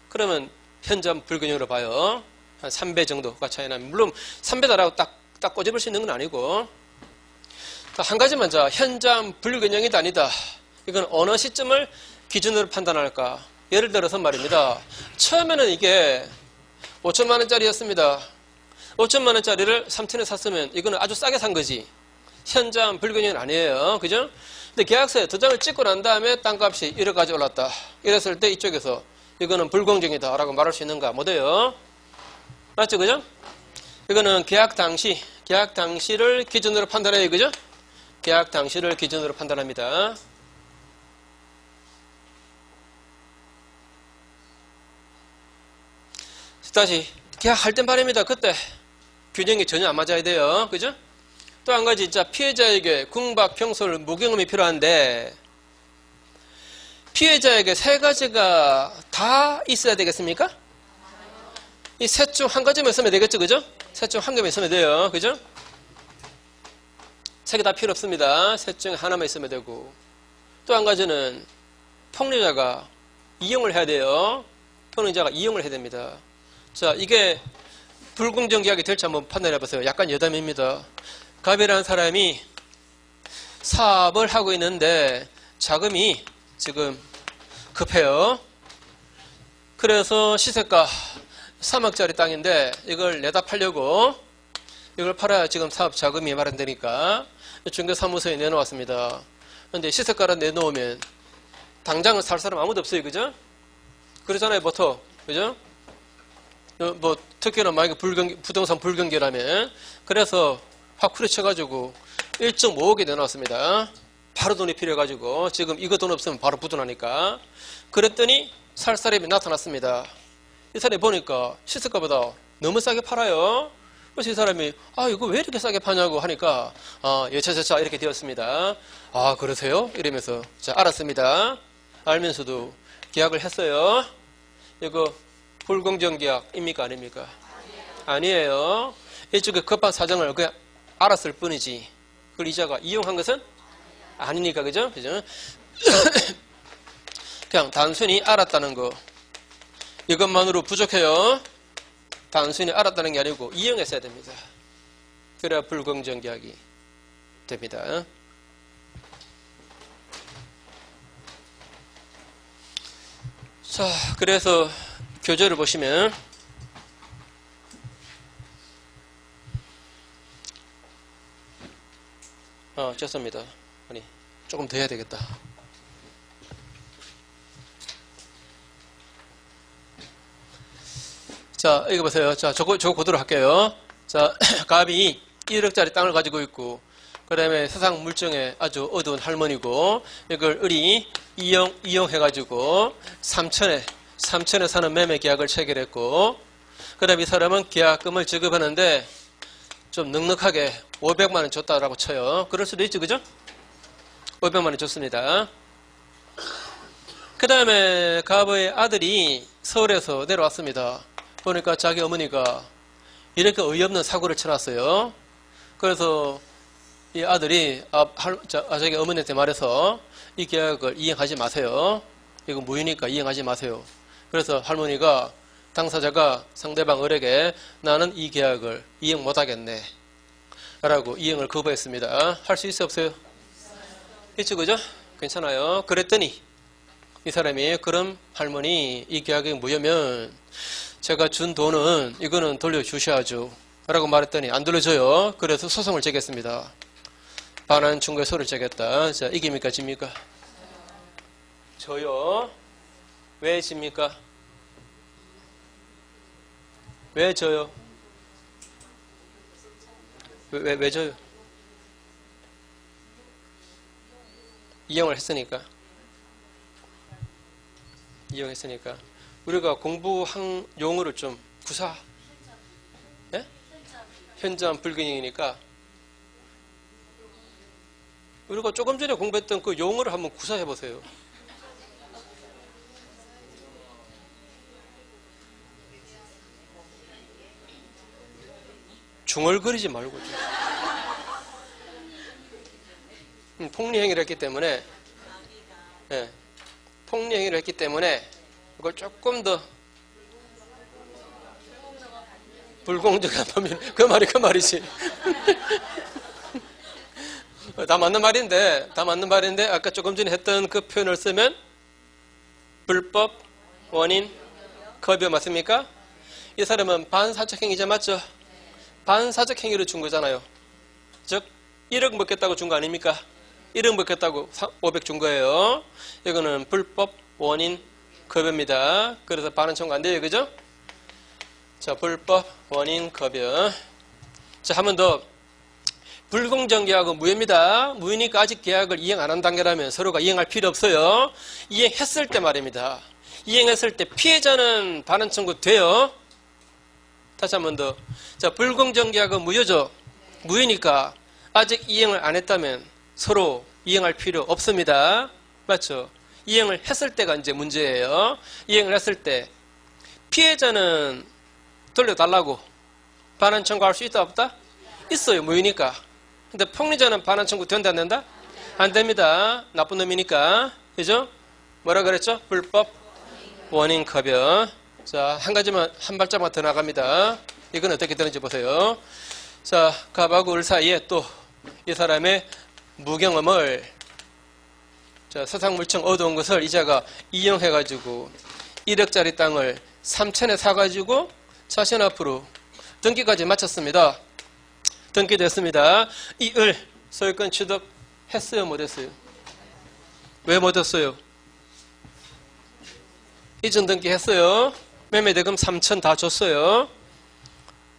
그러면 현저한 불균형으로 봐요. 한 3배 정도가 차이 나면 물론 3배다라고 딱 꼬집을 수 있는 건 아니고 한 가지만 자 현저한 불균형이다 아니다. 이건 어느 시점을 기준으로 판단할까? 예를 들어서 말입니다. 처음에는 이게 5천만 원짜리였습니다. 5천만 원짜리를 3천에 샀으면 이거는 아주 싸게 산 거지. 현저한 불균형은 아니에요. 그죠? 근데 계약서에 도장을 찍고 난 다음에 땅값이 1억까지 올랐다. 이랬을 때 이쪽에서 이거는 불공정이다 라고 말할 수 있는가? 못해요. 맞죠? 그죠? 이거는 계약 당시를 기준으로 판단해요. 그죠? 계약 당시를 기준으로 판단합니다. 다시 계약할 땐 말입니다. 그때 균형이 전혀 안 맞아야 돼요. 그죠? 또 한 가지 자 피해자에게 궁박, 경솔, 무경험이 필요한데 피해자에게 세 가지가 다 있어야 되겠습니까? 이 셋 중 한 가지만 있으면 되겠죠. 그죠? 셋 중 한 개만 있으면 돼요. 그죠? 세 개 다 필요 없습니다. 셋 중 하나만 있으면 되고 또 한 가지는 폭리자가 이용을 해야 돼요. 폭리자가 이용을 해야 됩니다. 자, 이게 불공정 계약이 될지 한번 판단해 보세요. 약간 여담입니다. 갑이라는 사람이 사업을 하고 있는데 자금이 지금 급해요. 그래서 시세가 3억짜리 땅인데 이걸 내다 팔려고 이걸 팔아야 지금 사업 자금이 마련되니까 중개사무소에 내놓았습니다. 그런데 시세가를 내놓으면 당장은 살 사람 아무도 없어요. 그죠? 그러잖아요. 보통. 그죠? 특히나 만약에 부동산 불경기라면 그래서 확 후려쳐가지고 1.5억에 내놨습니다. 바로 돈이 필요해가지고 지금 이거 돈 없으면 바로 부도나니까 그랬더니 살 사람이 나타났습니다. 이 사람이 보니까 시세가보다 너무 싸게 팔아요. 그래서 이 사람이 이거 왜 이렇게 싸게 파냐고 하니까 여차저차 이렇게 되었습니다. 그러세요? 이러면서 자 알았습니다. 알면서도 계약을 했어요. 이거 불공정 계약입니까? 아닙니까? 아니에요. 이쪽에 급한 사정을 그냥 알았을 뿐이지. 그걸 이자가 이용한 것은 아니니까. 그죠? 그죠? 그냥 단순히 알았다는 거. 이것만으로 부족해요. 단순히 알았다는 게 아니고 이용했어야 됩니다. 그래야 불공정 계약이 됩니다. 자, 그래서 교재를 보시면 죄송합니다. 아니 조금 더 해야 되겠다. 자, 이거 보세요. 자, 저거 그대로 할게요. 자, 갑이 1억짜리 땅을 가지고 있고, 그 다음에 세상 물정에 아주 어두운 할머니고, 이걸 을이 이용해가지고, 삼천에 사는 매매 계약을 체결했고, 그 다음에 이 사람은 계약금을 지급하는데, 좀 넉넉하게 500만원 줬다라고 쳐요. 그럴 수도 있죠, 그죠? 500만원 줬습니다. 그 다음에 갑의 아들이 서울에서 내려왔습니다. 보니까 자기 어머니가 이렇게 어이없는 사고를 쳐놨어요. 그래서 이 아들이 자기 어머니한테 말해서 이 계약을 이행하지 마세요. 이거 무효니까 이행하지 마세요. 그래서 할머니가 당사자가 상대방 을에게 나는 이 계약을 이행 못하겠네 라고 이행을 거부했습니다. 할 수 있어 없어요? 있죠, 그죠? 괜찮아요. 그랬더니 이 사람이 그럼 할머니 이 계약이 무효면 제가 준 돈은 이거는 돌려주셔야죠 라고 말했더니 안 돌려줘요. 그래서 소송을 제기했습니다. 반환 청구에 소를 제기했다. 자, 이깁니까 집니까? 져요. 왜 집니까? 왜 져요? 왜 져요? 이용을 했으니까. 이용했으니까. 우리가 공부한 용어를 좀 구사. 예? 현저한 불균형이니까. 우리가 조금 전에 공부했던 그 용어를 한번 구사해 보세요. 중얼거리지 말고. 폭리행위를 했기 때문에, 예, 폭리행위를 했기 때문에 이걸 조금 더 불공정한 범위, 그 말이지. 다 맞는 말인데 아까 조금 전에 했던 그 표현을 쓰면 불법, 원인, 겁이 맞습니까? 이 사람은 반사적 행위자 맞죠? 반사적 행위를 준 거잖아요. 즉 1억 먹겠다고 준 거 아닙니까? 1억 먹겠다고 500 준 거예요. 이거는 불법, 원인, 급여입니다. 그래서 반환 청구 안 돼요, 그죠? 자, 불법, 원인, 급여. 자, 한 번 더. 불공정 계약은 무효입니다. 무효니까 아직 계약을 이행 안 한 단계라면 서로가 이행할 필요 없어요. 이행했을 때 말입니다. 이행했을 때 피해자는 반환 청구 돼요. 다시 한 번 더. 자, 불공정 계약은 무효죠. 무효니까 아직 이행을 안 했다면 서로 이행할 필요 없습니다. 맞죠? 이행을 했을 때가 이제 문제예요. 이행을 했을 때 피해자는 돌려달라고 반환 청구할 수 있다 없다? 있어요. 무효니까. 근데 폭리자는 반환 청구 된다 안 된다? 안 됩니다. 나쁜 놈이니까. 그죠? 뭐라 그랬죠? 불법, 원인, 급여. 자, 한 가지만, 한 발짝만 더 나갑니다. 이건 어떻게 되는지 보세요. 자, 갑하고 을 사이에 또 이 사람의 무경험을, 자, 세상물청 얻어온 것을 이자가 이용해가지고 1억짜리 땅을 3천에 사가지고 자신 앞으로 등기까지 마쳤습니다. 등기됐습니다. 이 을 소유권 취득했어요, 못했어요? 왜 못했어요? 이전 등기했어요. 매매대금 3천 다 줬어요.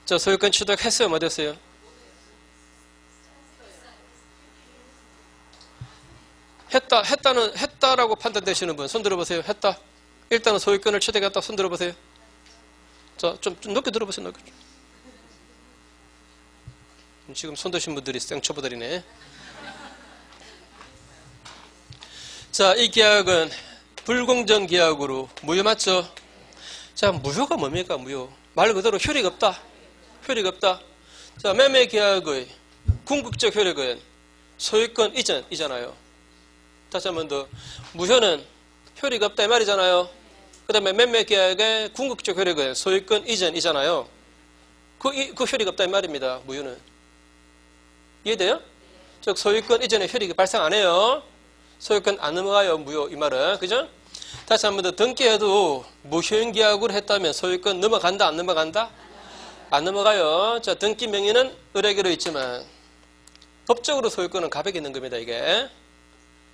저 소유권 취득했어요, 못했어요? 했다라고 판단되시는 분 손 들어보세요. 했다. 일단은 소유권을 취득했다. 손 들어보세요. 자, 좀 높게 들어보세요. 높게. 지금 손 드신 분들이 생초보들이네. 자, 이 계약은 불공정 계약으로 무효 맞죠? 자, 무효가 뭡니까? 무효. 말 그대로 효력이 없다. 효력이 없다. 자, 매매 계약의 궁극적 효력은 소유권 이전이잖아요. 다시 한 번 더. 무효는 효력이 없다 이 말이잖아요. 그 다음에 매매 계약의 궁극적 효력은 소유권 이전이잖아요. 그 효력이 없다 이 말입니다. 무효는. 이해돼요? 즉 소유권 이전에 효력이 발생 안 해요. 소유권 안 넘어가요. 무효 이 말은. 그죠? 다시 한 번 더. 등기해도 무효인 계약으로 했다면 소유권 넘어간다 안 넘어간다? 안 넘어가요. 자, 등기 명의는 을에게로 있지만 법적으로 소유권은 갑에게 있는 겁니다. 이게.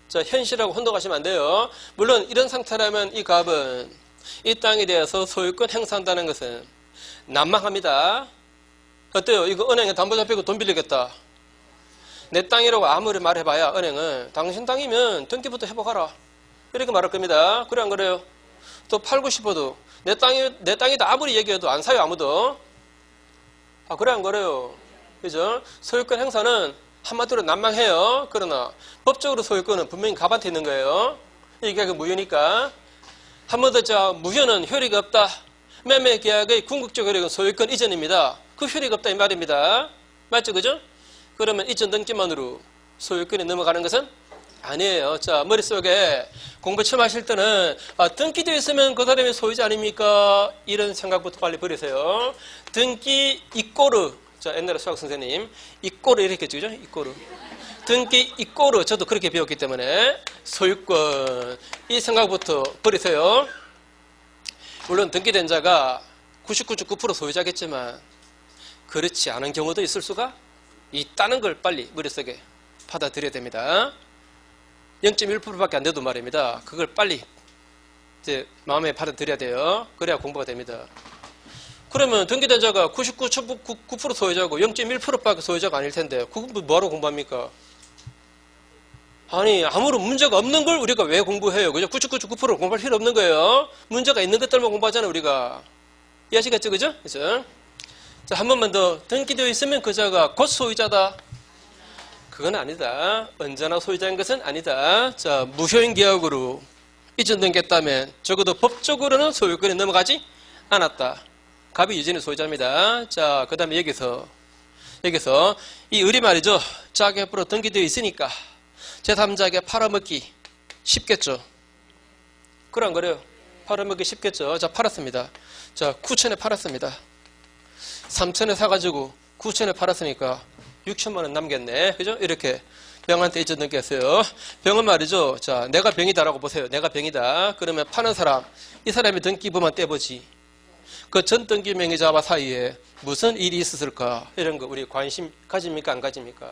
자, 현실하고 혼동하시면 안 돼요. 물론 이런 상태라면 이 갑은 이 땅에 대해서 소유권 행사한다는 것은 난망합니다. 어때요? 이거 은행에 담보 잡히고 돈 빌리겠다. 내 땅이라고 아무리 말해봐야 은행은 당신 땅이면 등기부터 회복하라. 이렇게 말할 겁니다. 그래 안 그래요? 또 팔고 싶어도 내 땅이다 아무리 얘기해도 안 사요 아무도. 아 그래 안 그래요? 그죠? 소유권 행사는 한마디로 난망해요. 그러나 법적으로 소유권은 분명히 갑한테 있는 거예요. 이게 무효니까. 한 번 더 자 무효는 효력이 없다. 매매 계약의 궁극적 효력은 소유권 이전입니다. 그 효력이 없다 이 말입니다. 맞죠? 그죠? 그러면 이전 등기만으로 소유권이 넘어가는 것은 아니에요. 자, 머릿속에 공부 처음 하실 때는 등기되어 있으면 그 사람이 소유자 아닙니까? 이런 생각부터 빨리 버리세요. 등기 이꼬르. 자, 옛날에 수학 선생님 이꼬르 이렇게 했죠. 그죠? 이꼬르. 등기 이꼬르. 저도 그렇게 배웠기 때문에 소유권. 이 생각부터 버리세요. 물론 등기된 자가 99.9% 소유자겠지만 그렇지 않은 경우도 있을 수가 있다는 걸 빨리 머릿속에 받아들여야 됩니다. 0.1%밖에 안 돼도 말입니다. 그걸 빨리 이제 마음에 받아들여야 돼요. 그래야 공부가 됩니다. 그러면 등기된 자가 99.9% 소유자고 0.1%밖에 소유자가 아닐 텐데 그건 뭐하러 공부합니까? 아니 아무런 문제가 없는 걸 우리가 왜 공부해요? 그죠? 99.9% 공부할 필요 없는 거예요. 문제가 있는 것들만 공부하잖아요 우리가. 이해하시겠죠? 그죠? 그죠? 자, 한 번만 더. 등기되어 있으면 그 자가 곧 소유자다. 그건 아니다. 언제나 소유자인 것은 아니다. 자, 무효인 계약으로 이전 등기했다면 적어도 법적으로는 소유권이 넘어가지 않았다. 갑이 유전의 소유자입니다. 자, 그 다음에 여기서 이 의리 말이죠. 자기 앞으로 등기되어 있으니까 제3자에게 팔아먹기 쉽겠죠. 그래 안 그래요? 팔아먹기 쉽겠죠. 자, 팔았습니다. 자, 9천에 팔았습니다. 3천에 사가지고 9천에 팔았으니까 6천만 원 남겠네. 그죠? 이렇게 병한테 이전 등기했어요. 병은 말이죠. 자, 내가 병이다라고 보세요. 내가 병이다. 그러면 파는 사람, 이 사람이 등기부만 떼보지. 그 전 등기 명의자와 사이에 무슨 일이 있었을까? 이런 거 우리 관심 가집니까? 안 가집니까?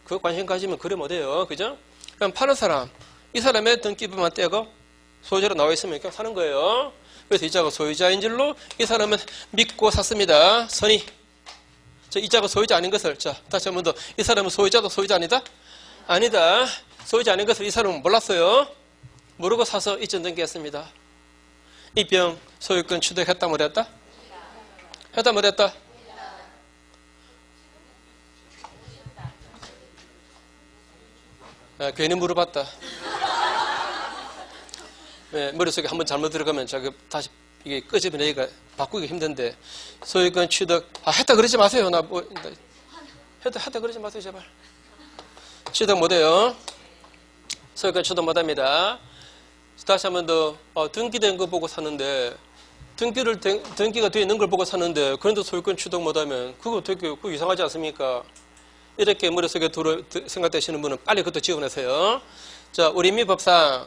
그 관심 가지면 그래 못해요. 그죠? 그럼 파는 사람, 이 사람의 등기부만 떼고 소유자로 나와 있으면 그냥 사는 거예요. 그래서 이자가 소유자인 줄로 이 사람은 믿고 샀습니다. 선의. 이자가 소유자 아닌 것을, 자, 다시 한 번 더. 이 사람은 소유자도 소유자 아니다? 아니다. 소유자 아닌 것을 이 사람은 몰랐어요. 모르고 사서 이전 등기했습니다. 이 병 소유권 취득했다 못했다? 했다 못했다? 아, 괜히 물어봤다. 네, 머릿속에 한번 잘못 들어가면 자기 다시 이게 끄집어내기가 바꾸기 힘든데 소유권 취득 했다 그러지 마세요. 나 뭐 했다 그러지 마세요 제발. 취득 못해요. 소유권 취득 못합니다. 다시 한 번 더 등기된 거 보고 샀는데 등기가 되어 있는 걸 보고 샀는데 그런데 소유권 취득 못하면 그거 되게 그거 이상하지 않습니까? 이렇게 머릿속에 생각되시는 분은 빨리 그것도 지워내세요. 자, 우리 민법상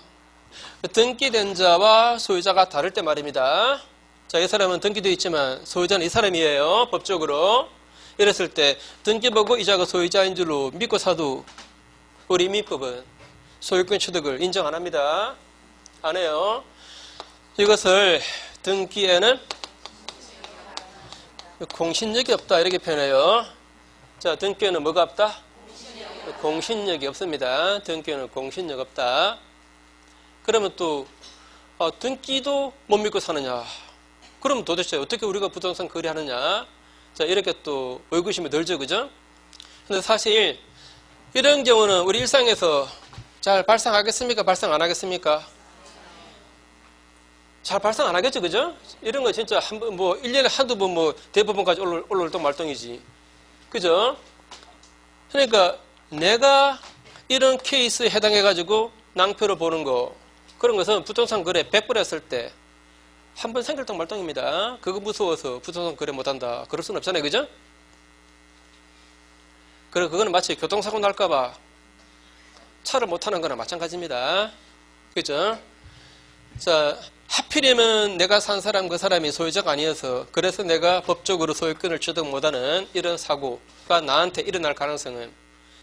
등기된 자와 소유자가 다를 때 말입니다. 자, 이 사람은 등기되어 있지만 소유자는 이 사람이에요. 법적으로. 이랬을 때 등기보고 이자가 소유자인 줄로 믿고 사도 우리 민법은 소유권 취득을 인정 안 합니다. 안 해요. 이것을 등기에는 공신력이 없다 이렇게 표현해요. 자, 등기에는 뭐가 없다? 공신력이 없습니다. 등기에는 공신력 없다. 그러면 또 등기도 못 믿고 사느냐? 그럼 도대체 어떻게 우리가 부동산 거래하느냐? 자, 이렇게 또 의구심이 들죠, 그죠? 근데 사실 이런 경우는 우리 일상에서 잘 발생하겠습니까? 발생 안 하겠습니까? 잘 발생 안 하겠죠, 그죠? 이런 거 진짜 한 번, 1년에 한두 번 대법원까지 올라올 동 말동이지. 그죠? 그러니까 내가 이런 케이스에 해당해가지고 낭표를 보는 거, 그런 것은 부동산 거래 100% 했을 때 한 번 생길동 말동입니다. 그거 무서워서 부동산 거래 못한다. 그럴 수는 없잖아요, 그죠? 그리고 그거는 마치 교통사고 날까봐 차를 못하는 거나 마찬가지입니다. 그죠? 자, 하필이면 내가 산 사람 그 사람이 소유자가 아니어서 그래서 내가 법적으로 소유권을 취득 못하는 이런 사고가 나한테 일어날 가능성은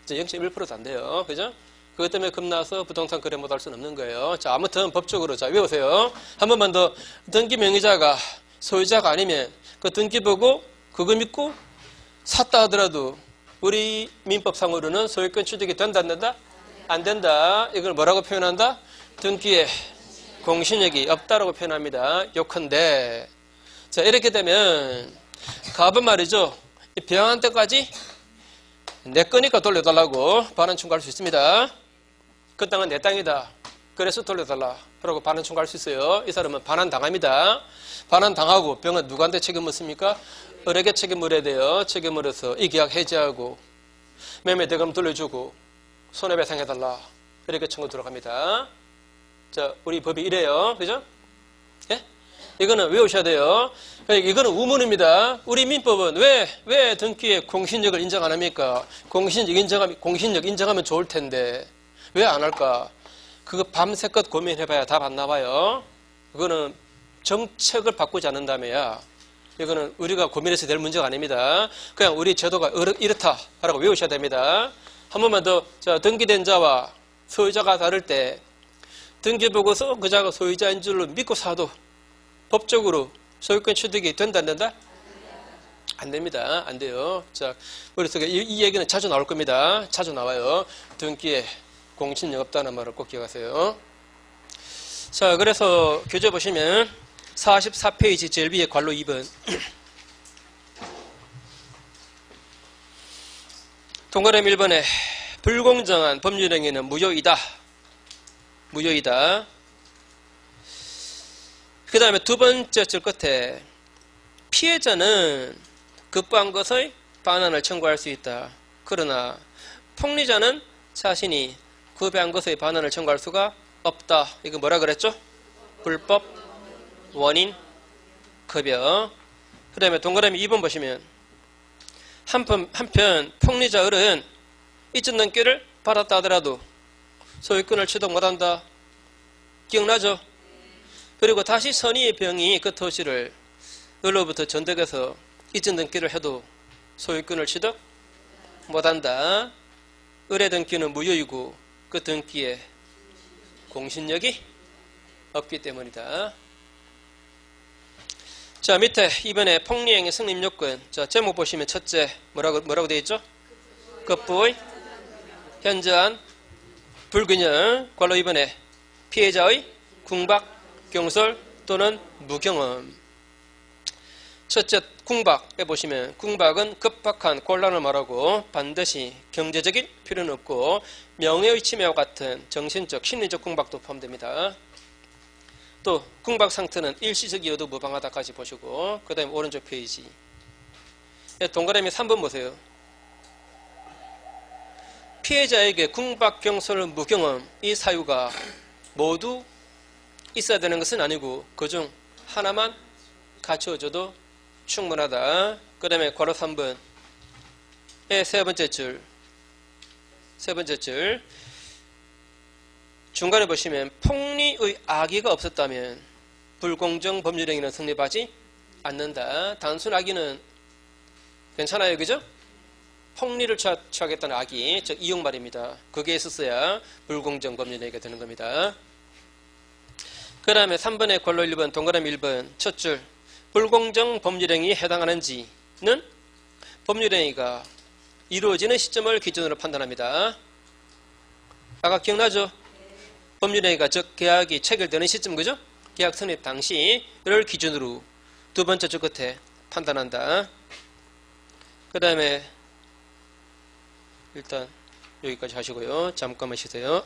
이제 0.1%도 안 돼요. 그죠? 그것 때문에 겁나서 부동산 거래 못할 수는 없는 거예요. 자, 아무튼 법적으로 자 외우세요. 한 번만 더. 등기 명의자가 소유자가 아니면 그 등기 보고 그거 믿고 샀다 하더라도 우리 민법상으로는 소유권 취득이 된다 안 된다? 안 된다. 이걸 뭐라고 표현한다? 등기에 공신력이 없다라고 표현합니다. 요컨대 자 이렇게 되면 갑은 말이죠. 이 병한 때까지 내 거니까 돌려달라고 반환 청구할 수 있습니다. 그 땅은 내 땅이다. 그래서 돌려달라. 그러고 반환 청구할 수 있어요. 이 사람은 반환 당합니다. 반환 당하고 병은 누구한테 책임 묻습니까? 을에게 책임 물어야 돼요. 책임 물어서 이 계약 해지하고 매매 대금 돌려주고 손해배상해달라. 이렇게 청구 들어갑니다. 자, 우리 법이 이래요. 그죠? 예? 이거는 외우셔야 돼요. 이거는 우문입니다. 우리 민법은 왜 등기에 공신력을 인정 안 합니까? 공신력 인정하면 좋을 텐데 왜 안 할까? 그거 밤새껏 고민해봐야 답 안 나와요. 그거는 정책을 바꾸지 않는다며야 이거는 우리가 고민해서 될 문제가 아닙니다. 그냥 우리 제도가 이렇다라고 외우셔야 됩니다. 한 번만 더. 자, 등기된 자와 소유자가 다를 때 등기 보고서 그 자가 소유자인 줄로 믿고 사도 법적으로 소유권 취득이 된다 안 된다? 안 됩니다. 안 돼요. 자, 그래서 이 얘기는 자주 나올 겁니다. 자주 나와요. 등기에 공신력 없다는 말을 꼭 기억하세요. 자, 그래서 교재 보시면 44페이지 제일 위에 괄호 2번 동그라미 1번에 불공정한 법률 행위는 무효이다. 무효이다. 그 다음에 두 번째 줄 끝에 피해자는 급부한 것의 반환을 청구할 수 있다. 그러나 폭리자는 자신이 구매한 것의 반환을 청구할 수가 없다. 이거 뭐라 그랬죠? 불법 원인 급여. 그 다음에 동그라미 2번 보시면 한편 폭리자 을은 이전 등기를 받았다 하더라도 소유권을 취득 못한다. 기억나죠? 그리고 다시 선의의 병이 그 토지를 을로부터 전득해서 이전 등기를 해도 소유권을 취득 못한다. 을의 등기는 무효이고 그 등기에 공신력이 없기 때문이다. 자, 밑에 이번에 폭리행위 성립 요건. 자, 제목 보시면 첫째 뭐라고 되어 있죠? 급부의 현저한 불균형. 괄호 이번에 피해자의 궁박, 경솔 또는 무경험. 첫째 궁박에 보시면 궁박은 급박한 곤란을 말하고 반드시 경제적인 필요는 없고 명예의 침해와 같은 정신적, 심리적 궁박도 포함됩니다. 또 궁박 상태는 일시적이어도 무방하다까지 보시고 그 다음에 오른쪽 페이지 동그라미 3번 보세요. 피해자에게 궁박, 경솔, 무경험 이 사유가 모두 있어야 되는 것은 아니고 그중 하나만 갖추어줘도 충분하다. 그 다음에 괄호 3번의 세 번째 줄 중간에 보시면 폭리의 악의가 없었다면 불공정 법률행위는 성립하지 않는다. 단순 악의는 괜찮아요. 그죠? 폭리를 취하겠다는 악의, 즉 이용말입니다. 그게 있었어야 불공정 법률행위가 되는 겁니다. 그 다음에 3번의 괄호 1번 동그라미 1번 첫 줄 불공정 법률행위에 해당하는지는 법률행위가 이루어지는 시점을 기준으로 판단합니다. 아까 기억나죠? 법률행위가 즉 계약이 체결되는 시점, 그죠? 계약 성립 당시를 기준으로 두 번째 줄 끝에 판단한다. 그 다음에 일단 여기까지 하시고요. 잠깐만 쉬세요.